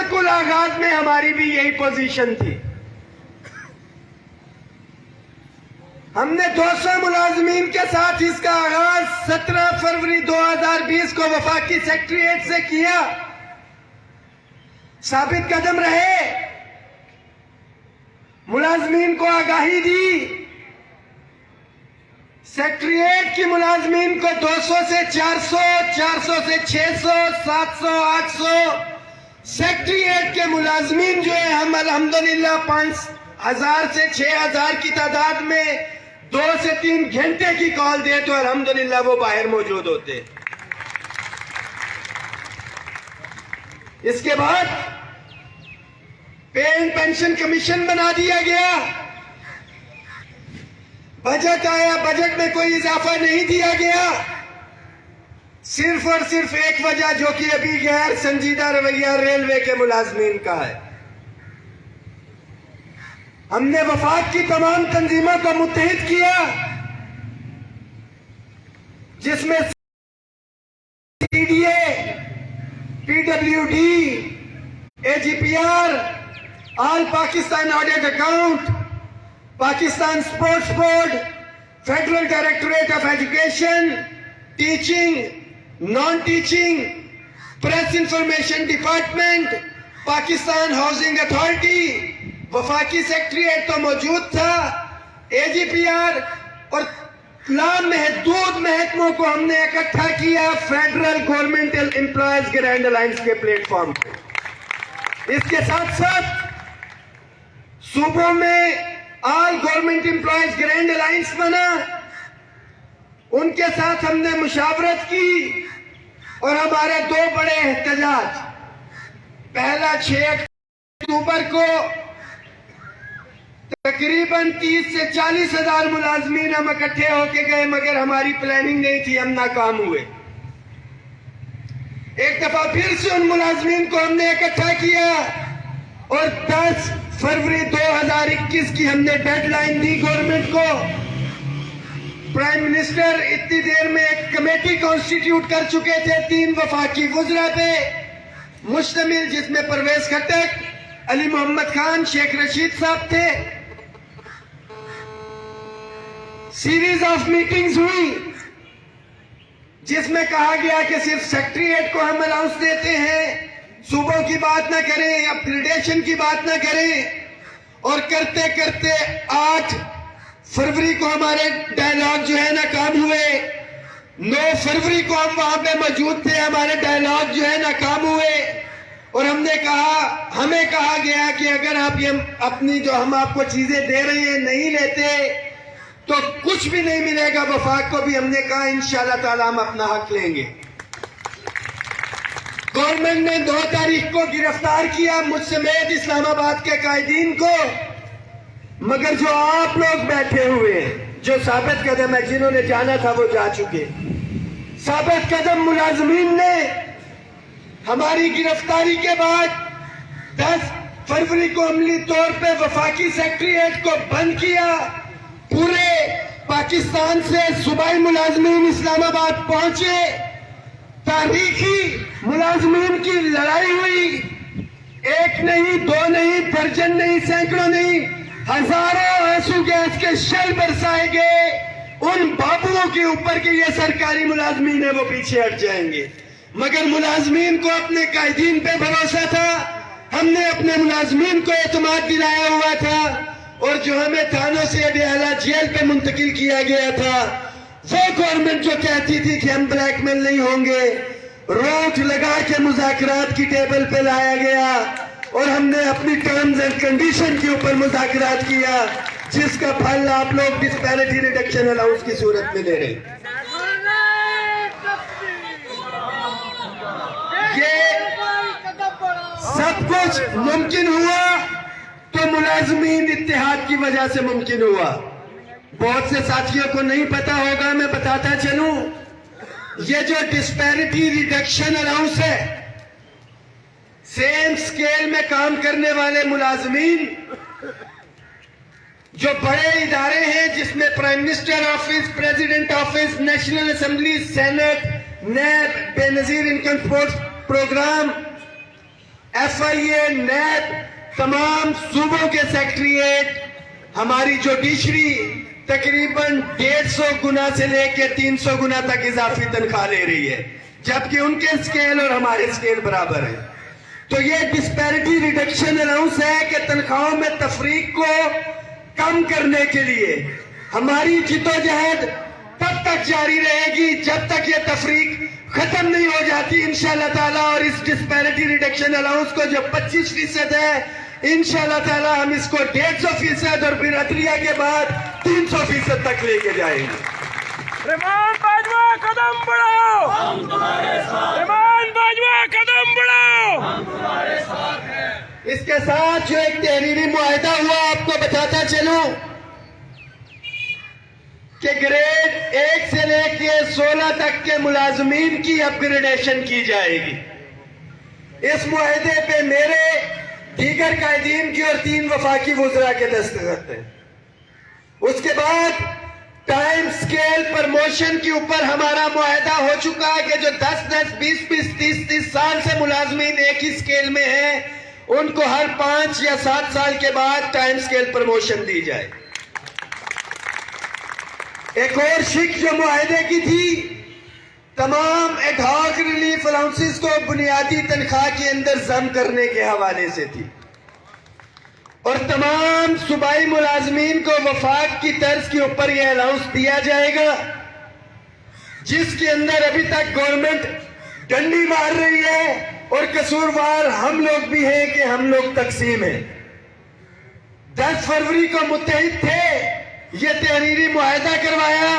بالکل آغاز میں ہماری بھی یہی پوزیشن تھی. ہم نے 200 ملازمین کے ساتھ اس کا آغاز 17 فروری 2020 کو وفاقی سیکریٹریٹ سے کیا. ثابت قدم رہے, ملازمین کو آگاہی دی. سیکریٹریٹ کی ملازمین کو 200 سے 400, 400 سے 600, 700, 800. سیکریٹریٹ کے ملازمین جو ہیں, ہم الحمدللہ 5000 سے 6000 کی تعداد میں 2 سے 3 گھنٹے کی کال دے تو الحمدللہ وہ باہر موجود ہوتے. اس کے بعد پے اینڈ پینشن کمیشن بنا دیا گیا. بجٹ آیا, بجٹ میں کوئی اضافہ نہیں دیا گیا. صرف اور صرف ایک وجہ جو کہ ابھی غیر سنجیدہ رویہ ریلوے کے ملازمین کا ہے. ہم نے وفاق کی تمام تنظیموں کو متحد کیا, جس میں C D A, P W D, A G P R, all Pakistan audit account, Pakistan sports board, federal directorate of education, teaching, non teaching, press information department, Pakistan housing authority. وفاقی سیکریٹریٹ تو موجود تھا, اے جی پی آر اور لامحدود محکموں کو ہم نے اکٹھا کیا federal government employees grand alliance کے پلیٹ فارم پہ. اس کے ساتھ ساتھ صوبوں میں آل گورنمنٹ امپلائیز گرینڈ الائنس بنا, ان کے ساتھ ہم نے مشاورت کی اور ہمارے 2 بڑے احتجاج. پہلا 6 اکتوبر کو تقریباً 30 سے 40 ہزار ملازمین ہم اکٹھے ہو کے گئے, مگر ہماری پلاننگ نہیں تھی, ہم ناکام ہوئے. ایک دفعہ پھر سے ان ملازمین کو ہم نے اکٹھا کیا اور 10 فروری 2021 کی ہم نے ڈیڈ لائن دی گورنمنٹ کو. پرائم منسٹر اتنی دیر میں ایک کمیٹی کانسٹیٹیوٹ کر چکے تھے 3 وفاقی وزراء پہ مشتمل, جس میں پرویز خٹک, علی محمد خان, شیخ رشید صاحب تھے. سیریز آف میٹنگز ہوئی جس میں کہا گیا کہ صرف سیکریٹریٹ کو ہم الاؤنس دیتے ہیں, صوبوں کی بات نہ کریں, اپگریڈیشن کی بات نہ کریں. اور کرتے کرتے 8 فروری کو ہمارے ڈائلاگ جو ہے ناکام ہوئے. 9 فروری کو ہم وہاں پہ موجود تھے, ہمارے ڈائلاگ جو ہے ناکام ہوئے. اور ہم نے کہا, ہمیں کہا گیا کہ اگر آپ یہ اپنی جو ہم آپ کو چیزیں دے رہے ہیں نہیں لیتے تو کچھ بھی نہیں ملے گا. وفاق کو بھی ہم نے کہا انشاءاللہ تعالی ہم اپنا حق لیں گے. گورنمنٹ نے 2 تاریخ کو گرفتار کیا مجھ سمیت اسلام آباد کے قائدین کو, مگر جو آپ لوگ بیٹھے ہوئے ہیں, جو ثابت قدم ہے, جنہوں نے جانا تھا وہ جا چکے. ثابت قدم ملازمین نے ہماری گرفتاری کے بعد 10 فروری کو عملی طور پہ وفاقی سیکریٹریٹ کو بند کیا. پورے پاکستان سے صوبائی ملازمین اسلام آباد پہنچے, تاریخی ملازمین کی لڑائی ہوئی. 1 نہیں, 2 نہیں, درجن نہیں, سینکڑوں نہیں, ہزاروں آنسو گیس کے شل برسائے گئے ان بابوؤں کے اوپر کہ یہ سرکاری ملازمین ہیں, وہ پیچھے ہٹ جائیں گے. مگر ملازمین کو اپنے قائدین پہ بھروسہ تھا, ہم نے اپنے ملازمین کو اعتماد دلایا ہوا تھا, اور جو ہمیں تھانوں سے اڈیالہ جیل پہ منتقل کیا گیا تھا, وہ گورنمنٹ جو کہتی تھی کہ ہم بلیک میل نہیں ہوں گے, روٹ لگا کے مذاکرات کی ٹیبل پہ لایا گیا اور ہم نے اپنی ٹرمز اینڈ کنڈیشن کے اوپر مذاکرات کیا, جس کا پھل آپ لوگ ڈسپیرٹی ریڈکشن الاؤنس کی صورت میں لے رہے ہیں. سب کچھ ممکن ہوا تو ملازمین اتحاد کی وجہ سے ممکن ہوا. بہت سے ساتھیوں کو نہیں پتا ہوگا, میں بتاتا چلوں, یہ جو ڈسپیرٹی ریڈکشن الاؤنس ہے, سیم سکیل میں کام کرنے والے ملازمین جو بڑے ادارے ہیں, جس میں prime minister office, president office, national assembly, senate, NAB, Benazir income support programme, FIA, NAB, تمام صوبوں کے سیکٹریٹ ہماری جوڈیشری تقریباً 150 گنا سے لے کے 300 گنا تک اضافی تنخواہ لے رہی ہے، جبکہ ان کے اسکیل اور ہمارے اسکیل برابر ہے. تو یہ ڈسپیرٹی ریڈکشن الاؤنس ہے کہ تنخواہوں میں تفریق کو کم کرنے کے لیے ہماری جدوجہد تب تک جاری رہے گی جب تک یہ تفریق ختم نہیں ہو جاتی انشاءاللہ تعالیٰ. اور اس ڈسپیرٹی ریڈکشن الاؤنس کو جو 25% ہے انشاءاللہ تعالیٰ ہم اس کو 150% اور پھر عطیہ کے بعد 300% تک لے کے جائیں گے. ایمان باجوہ قدم بڑھاؤ، ہم تمہارے ساتھ. ایمان باجوہ قدم بڑھاؤ، ہم تمہارے ساتھ ہیں. اس کے ساتھ جو ایک تحریری معاہدہ ہوا آپ کو بتاتا چلوں کہ گریڈ 1 سے لے کے 16 تک کے ملازمین کی اپ گریڈیشن کی جائے گی. اس معاہدے پہ میرے، دیگر قائدین کی اور 3 وفاقی وزراء کے دستخط ہیں. اس کے بعد ٹائم سکیل پرموشن کے اوپر ہمارا معاہدہ ہو چکا ہے کہ جو 10-10, 20-20, 30-30 سال سے ملازمین ایک ہی سکیل میں ہیں ان کو ہر 5 یا 7 سال کے بعد ٹائم سکیل پرموشن دی جائے. ایک اور شک جو معاہدے کی تھی تمام ایڈ ہاک ریلیف الاؤنسز کو بنیادی تنخواہ کے اندر ضم کرنے کے حوالے سے تھی، اور تمام صوبائی ملازمین کو وفاق کی طرز کے اوپر یہ الاؤنس دیا جائے گا، جس کے اندر ابھی تک گورنمنٹ ڈنڈی مار رہی ہے اور قصوروار ہم لوگ بھی ہیں کہ ہم لوگ تقسیم ہیں. 10 فروری کو متحد تھے، یہ تحریری معاہدہ کروایا.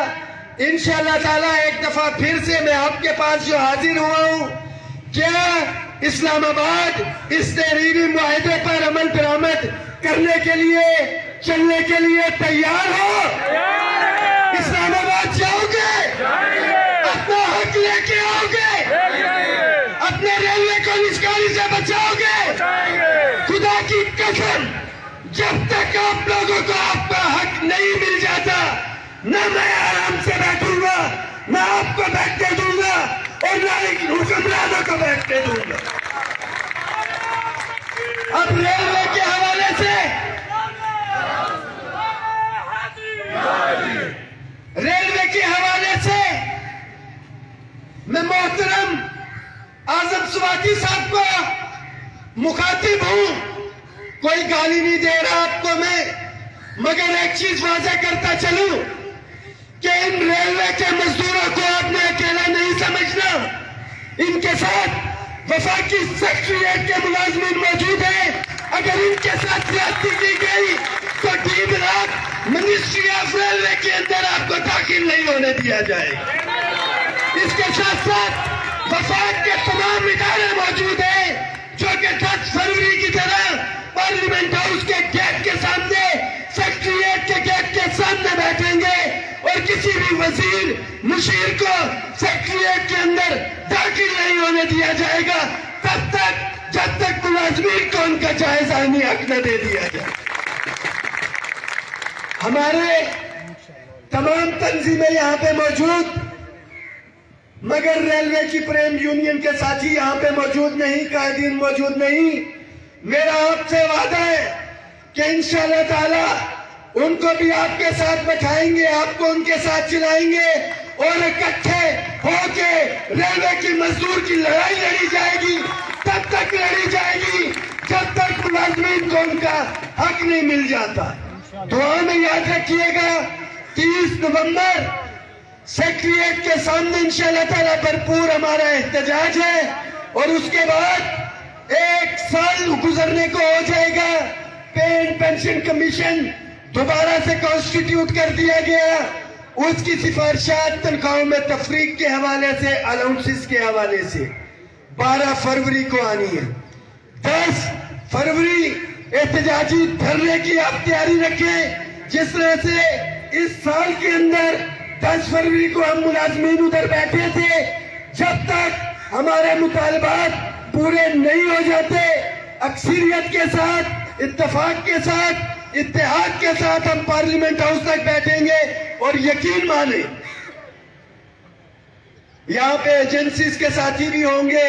انشاءاللہ تعالیٰ ایک دفعہ پھر سے میں آپ کے پاس جو حاضر ہوا ہوں، کیا اسلام آباد اس تحریری معاہدے پر عمل درآمد کرنے کے لیے، چلنے کے لیے تیار ہو؟ اسلام آباد جاؤ گے؟ اپنا حق لے کے آؤ گے؟ اپنے ریلوے کو نشکاری سے بچاؤ گے؟ خدا کی قسم جب تک آپ لوگوں کو آپ کا حق نہیں مل جاتا نہ میں آرام سے بیٹھوں گا، نہ آپ کو بیٹھنے دوں گا اور نہ حکمرانوں کو بیٹھنے دوں گا. اب ریلوے کے حوالے سے میں محترم اعظم سواتی صاحب کو مخاطب ہوں، کوئی گالی نہیں دے رہا آپ کو میں، مگر ایک چیز واضح کرتا چلوں کہ ان ریلوے کے مزدوروں کو آپ نے اکیلا نہیں سمجھنا. ان کے ساتھ وفاقی سیکٹریٹ کے ملازمین موجود ہیں. اگر ان کے ساتھ زیادتی کی گئی تو دن رات منسٹری آف ریلوے کے اندر آپ کو داخل نہیں ہونے دیا جائے گا. اس کے ساتھ ساتھ وفاق کے تمام ادارے موجود ہیں جو کہ 10 فروری کی طرح پارلیمنٹ ہاؤس کے گیٹ کے سامنے، سیکٹریٹ کے گیٹ کے سامنے بیٹھیں گے اور کسی بھی وزیر مشیر کو سیکٹریٹ کے اندر داخل نہیں ہونے دیا جائے گا تب تک جب تک ملازمین کو ان کا جائز آئینی حق نہ دے دیا جائے. ہمارے تمام تنظیمیں یہاں پہ موجود، مگر ریلوے کی پریم یونین کے ساتھی یہاں پہ موجود نہیں، قائدین موجود نہیں. میرا آپ سے وعدہ ہے کہ انشاءاللہ تعالی ان کو بھی آپ کے ساتھ بٹھائیں گے، آپ کو ان کے ساتھ چلائیں گے اور اکٹھے ہو کے ریلوے کی مزدور کی لڑائی لڑی جائے گی. تب تک لڑی جائے گی جب تک ملازمین کو ان کا حق نہیں مل جاتا. دعا میں یاد رکھیے گا 30 نومبر سیکٹریٹ کے سامنے انشاءاللہ تعالیٰ بھرپور ہمارا احتجاج ہے، اور اس کے بعد 1 سال گزرنے کو ہو جائے گا. پے اینڈ پینشن کمیشن دوبارہ سے کانسٹیٹیوٹ کر دیا گیا. اس کی سفارشات تنخواہوں میں تفریق کے حوالے سے، الاؤنسز کے حوالے سے 12 فروری کو آنی ہے. 10 فروری احتجاجی دھرنے کی آپ تیاری رکھیں. جس طرح سے اس سال کے اندر 10 فروری کو ہم ملازمین ادھر بیٹھے تھے، جب تک ہمارے مطالبات پورے نہیں ہو جاتے اکثریت کے ساتھ، اتفاق کے ساتھ، اتحاد کے ساتھ ہم پارلیمنٹ ہاؤس تک بیٹھیں گے. اور یقین مانیں یہاں پہ ایجنسیز کے ساتھی بھی ہوں گے،